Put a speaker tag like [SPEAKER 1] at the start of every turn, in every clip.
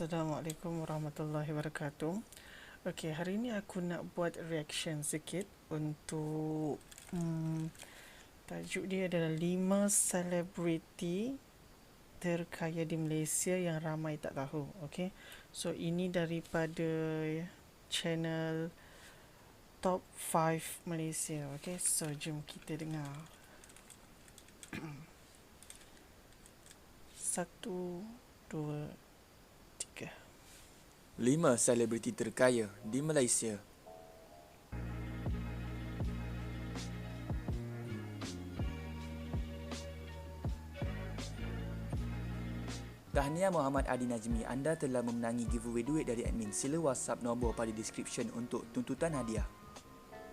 [SPEAKER 1] Assalamualaikum warahmatullahi wabarakatuh. Okey, hari ni aku nak buat reaction sikit untuk tajuk dia adalah 5 selebriti terkaya di Malaysia yang ramai tak tahu. Okey. So ini daripada channel Top 5 Malaysia. Okey, so jom kita dengar. Satu, dua, tiga.
[SPEAKER 2] 5 selebriti terkaya di Malaysia. Tahniah Muhammad Adi Najmi, anda telah memenangi giveaway duit dari admin. Sila WhatsApp nombor pada description untuk tuntutan hadiah.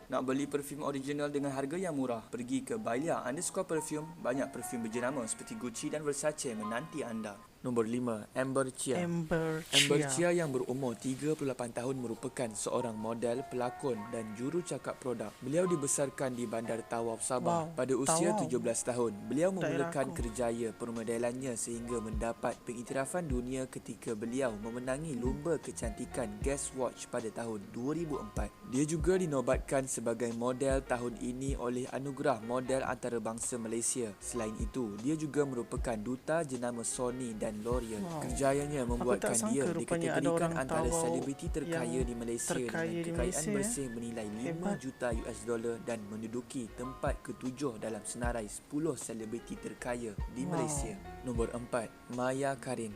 [SPEAKER 2] Nak beli perfume original dengan harga yang murah? Pergi ke Bailia_perfume. Banyak perfume berjenama seperti Gucci dan Versace menanti anda. Nombor 5, Amber Chia.
[SPEAKER 1] Amber
[SPEAKER 2] Amber
[SPEAKER 1] Chia.
[SPEAKER 2] Chia yang berumur 38 tahun merupakan seorang model, pelakon dan jurucakap produk. Beliau dibesarkan di Bandar Tawau, Sabah.
[SPEAKER 1] Wow,
[SPEAKER 2] Pada usia
[SPEAKER 1] Tawau.
[SPEAKER 2] 17 tahun, beliau
[SPEAKER 1] Daerah
[SPEAKER 2] memulakan
[SPEAKER 1] aku.
[SPEAKER 2] kerjaya permodelannya sehingga mendapat pengiktirafan dunia ketika beliau memenangi lumba kecantikan Guess Watch pada tahun 2004. Dia juga dinobatkan sebagai model tahun ini oleh Anugerah Model Antarabangsa Malaysia. Selain itu, dia juga merupakan duta jenama Sony dan L'Oreal.
[SPEAKER 1] Wow.
[SPEAKER 2] Kerjayanya membuatkan
[SPEAKER 1] sangka
[SPEAKER 2] dia
[SPEAKER 1] rupanya ada
[SPEAKER 2] dikategorikan
[SPEAKER 1] orang
[SPEAKER 2] antara
[SPEAKER 1] Tawau
[SPEAKER 2] selebriti terkaya
[SPEAKER 1] yang
[SPEAKER 2] di Malaysia
[SPEAKER 1] terkaya
[SPEAKER 2] dengan
[SPEAKER 1] di
[SPEAKER 2] kekayaan
[SPEAKER 1] Malaysia,
[SPEAKER 2] bersih bernilai 5
[SPEAKER 1] Hebat.
[SPEAKER 2] juta US dollar dan menduduki tempat ke-7 dalam senarai 10 selebriti terkaya di
[SPEAKER 1] Wow.
[SPEAKER 2] Malaysia. Nombor 4, Maya Karin.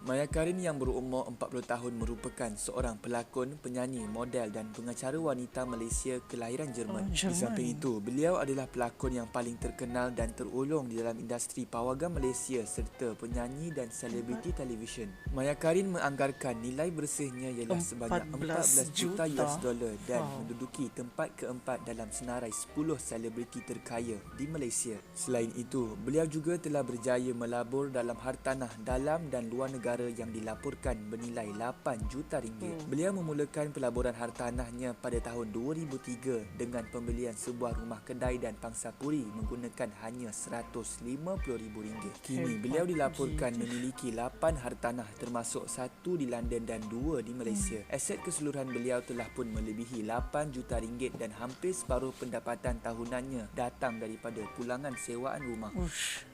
[SPEAKER 2] Maya Karin yang berumur 40 tahun merupakan seorang pelakon, penyanyi, model dan pengacara wanita Malaysia kelahiran Jerman. Di
[SPEAKER 1] Jerman.
[SPEAKER 2] samping itu, beliau adalah pelakon yang paling terkenal dan terulung di dalam industri pawagam Malaysia serta penyanyi dan selebriti televisyen. Maya Karin menganggarkan nilai bersihnya ialah sebanyak 14 juta US dollar dan menduduki tempat keempat dalam senarai 10 selebriti terkaya di Malaysia. Selain itu, beliau juga telah berjaya melabur dalam hartanah dalam dan luar negara yang dilaporkan bernilai 8 juta ringgit. Beliau memulakan pelaburan hartanahnya pada tahun 2003 dengan pembelian sebuah rumah kedai dan pangsapuri menggunakan hanya RM150,000. Kini beliau dilaporkan memiliki 8 hartanah termasuk 1 di London dan 2 di Malaysia. Aset keseluruhan beliau telah pun melebihi 8 juta ringgit dan hampir separuh pendapatan tahunannya datang daripada pulangan sewaan rumah.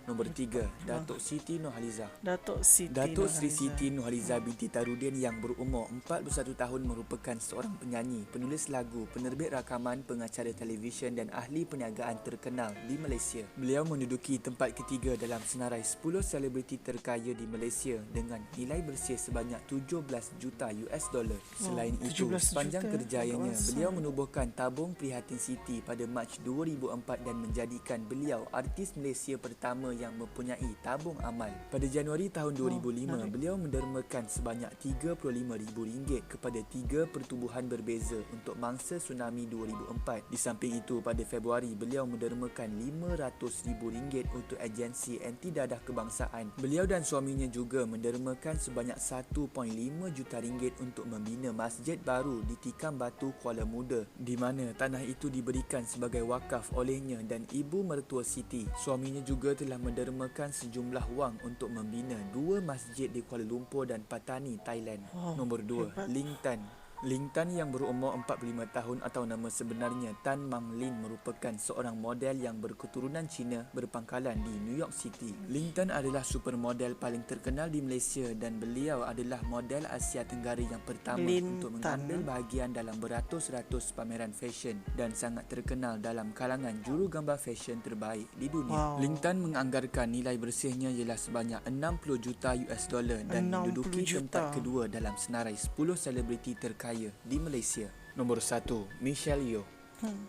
[SPEAKER 2] Nombor 3, Datuk Siti Nurhaliza.
[SPEAKER 1] Datuk Siti
[SPEAKER 2] Datuk Sri
[SPEAKER 1] Nurhaliza.
[SPEAKER 2] Siti Nurhaliza binti Tarudin yang berumur 41 tahun merupakan seorang penyanyi, penulis lagu, penerbit rakaman, pengacara televisyen dan ahli perniagaan terkenal di Malaysia. Beliau menduduki tempat ketiga dalam senarai 10 selebriti terkaya di Malaysia dengan nilai bersih sebanyak 17 juta US dollar. Selain itu,
[SPEAKER 1] 17
[SPEAKER 2] sepanjang
[SPEAKER 1] juta,
[SPEAKER 2] kerjayanya,
[SPEAKER 1] luas.
[SPEAKER 2] beliau menubuhkan tabung Prihatin Siti pada Mac 2004 dan menjadikan beliau artis Malaysia pertama yang mempunyai tabung amal. Pada Januari tahun 2005, beliau mendermakan sebanyak RM35,000 kepada 3 pertubuhan berbeza untuk mangsa tsunami 2004. Di samping itu, pada Februari, beliau mendermakan RM500,000 untuk agensi anti dadah kebangsaan. Beliau dan suaminya juga mendermakan sebanyak RM1.5 juta untuk membina masjid baru di Tikam Batu, Kuala Muda, di mana tanah itu diberikan sebagai wakaf olehnya dan ibu mertua Siti. Suaminya juga telah mendermakan sejumlah wang untuk membina 2 masjid di Kuala Lumpur dan Patani, Thailand. Nombor 2,
[SPEAKER 1] Hebat.
[SPEAKER 2] Ling Tan. Ling Tan yang berumur 45 tahun atau nama sebenarnya Tan Mang Lin merupakan seorang model yang berketurunan Cina berpangkalan di New York City. Ling Tan adalah supermodel paling terkenal di Malaysia dan beliau adalah model Asia Tenggara yang pertama untuk mengambil bahagian dalam beratus-ratus pameran fashion dan sangat terkenal dalam kalangan juru gambar fashion terbaik di dunia. Ling Tan menganggarkan nilai bersihnya ialah sebanyak 60 juta US dollar dan menduduki tempat kedua dalam senarai 10 selebriti terkaya di Malaysia. Nombor 1, Michelle Yeoh.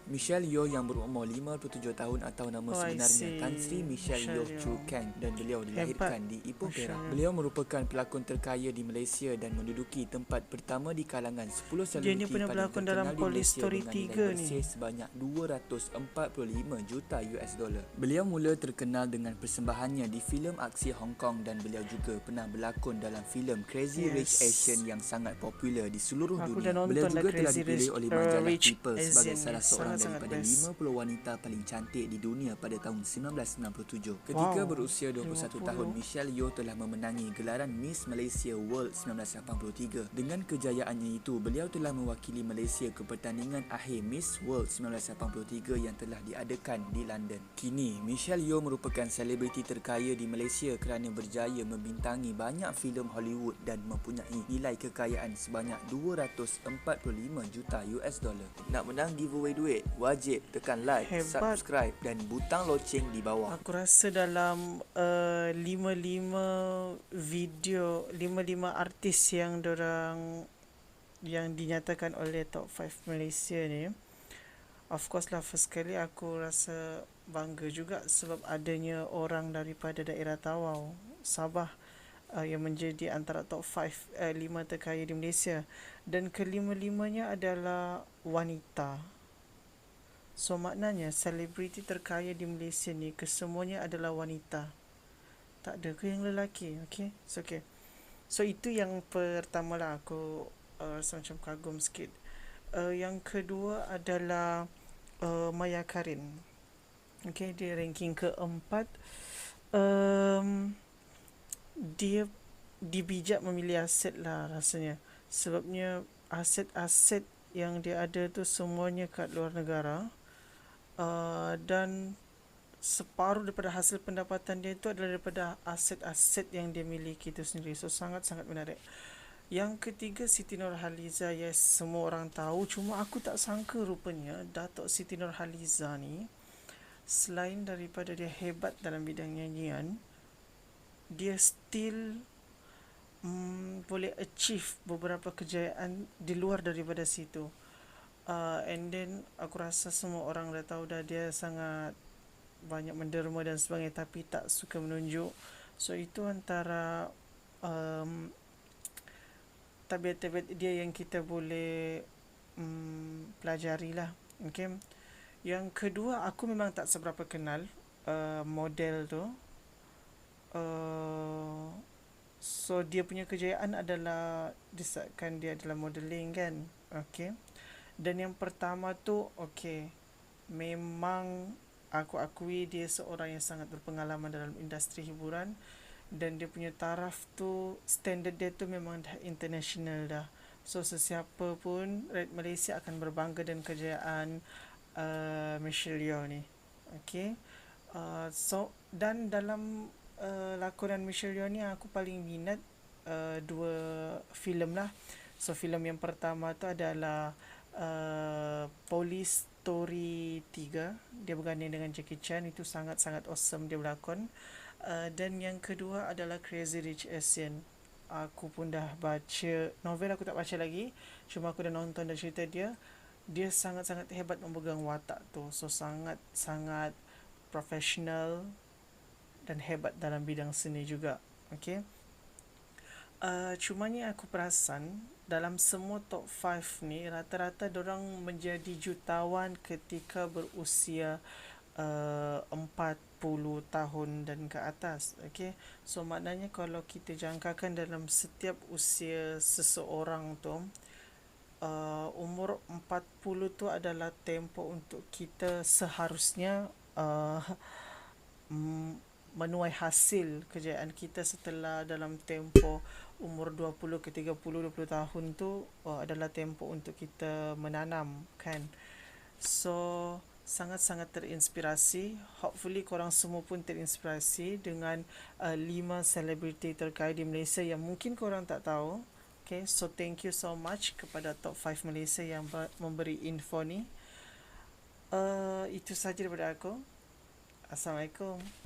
[SPEAKER 2] Michelle Yeoh yang berumur 57 tahun atau nama sebenarnya Tan Sri Michelle Yeoh Chu Kang dan beliau dilahirkan di Ipoh, Perak. Beliau merupakan pelakon terkaya di Malaysia dan menduduki tempat pertama di kalangan 10 selebriti paling terkenal di Malaysia dengan nilai bersih sebanyak 245 juta US dollar. Beliau mula terkenal dengan persembahannya di filem aksi Hong Kong dan beliau juga pernah berlakon dalam filem Crazy Rich Asian yang sangat popular di seluruh dunia. Beliau juga telah dipilih oleh majalah People sebagai salah adalah seorang
[SPEAKER 1] sangat-sangat
[SPEAKER 2] daripada
[SPEAKER 1] best.
[SPEAKER 2] 50 wanita paling cantik di dunia pada tahun 1997. Ketika
[SPEAKER 1] Wow,
[SPEAKER 2] berusia 21 tahun,
[SPEAKER 1] 50.
[SPEAKER 2] Michelle Yeoh telah memenangi gelaran Miss Malaysia World 1983. Dengan kejayaannya itu, beliau telah mewakili Malaysia ke pertandingan akhir Miss World 1983 yang telah diadakan di London. Kini, Michelle Yeoh merupakan selebriti terkaya di Malaysia kerana berjaya membintangi banyak filem Hollywood dan mempunyai nilai kekayaan sebanyak 245 juta US dollar. Nak menang giveaway duit, wajib tekan like,
[SPEAKER 1] Hebat.
[SPEAKER 2] subscribe dan butang loceng di bawah.
[SPEAKER 1] Aku rasa dalam 55 artis yang dinyatakan oleh Top 5 Malaysia ni, of course lah, first kali aku rasa bangga juga sebab adanya orang daripada daerah Tawau, Sabah, yang menjadi antara top 5 5 terkaya di Malaysia, dan kelima-limanya adalah wanita. So maknanya selebriti terkaya di Malaysia ni kesemuanya adalah wanita. Tak ada ke yang lelaki? Okay. So itu yang pertama lah, aku rasa macam kagum sikit. Yang kedua adalah Maya Karin. Okay, dia ranking keempat. Dia dibijak memilih aset lah rasanya. Sebabnya aset-aset yang dia ada tu semuanya kat luar negara. Dan separuh daripada hasil pendapatan dia itu adalah daripada aset-aset yang dia miliki itu sendiri. So sangat-sangat menarik. Yang ketiga, Siti Nurhaliza. Yes, semua orang tahu, cuma aku tak sangka rupanya Datuk Siti Nurhaliza ni, selain daripada dia hebat dalam bidang nyanyian, dia still boleh achieve beberapa kejayaan di luar daripada situ. And then aku rasa semua orang dah tahu dah dia sangat banyak menderma dan sebagainya, tapi tak suka menunjuk. So itu antara tabiat-tabiat dia yang kita boleh pelajari lah. Okay. Yang kedua, aku memang tak seberapa kenal model tu. So dia punya kejayaan adalah disebabkan dia adalah modeling kan. Okay. Dan yang pertama tu, okay, memang aku akui dia seorang yang sangat berpengalaman dalam industri hiburan, dan dia punya taraf tu, standard dia tu memang dah international dah. So sesiapa pun rakyat Malaysia akan berbangga dengan kejayaan Michelle Yeoh ni. Okay. So dan dalam lakonan Michelle Yeoh ni aku paling minat dua filem lah. So filem yang pertama tu adalah Police Story 3. Dia berganding dengan Jackie Chan. Itu sangat-sangat awesome dia berlakon. Dan yang kedua adalah Crazy Rich Asian. Aku pun dah baca novel, aku tak baca lagi, cuma aku dah nonton dan cerita dia. Dia sangat-sangat hebat memegang watak tu. So sangat-sangat profesional dan hebat dalam bidang seni juga. Okay. Cumanya aku perasan dalam semua top 5 ni, rata-rata dorang menjadi jutawan ketika berusia 40 tahun dan ke atas. Okay. So maknanya kalau kita jangkakan dalam setiap usia seseorang tu, umur 40 tu adalah tempoh untuk kita seharusnya menuai hasil kejayaan kita setelah dalam tempoh umur 20 ke 30, 20 tahun tu adalah tempoh untuk kita menanam kan. So sangat-sangat terinspirasi. Hopefully korang semua pun terinspirasi dengan 5 selebriti terkaya di Malaysia yang mungkin korang tak tahu. Okay, so thank you so much kepada Top 5 Malaysia yang memberi info ni. Itu sahaja daripada aku. Assalamualaikum.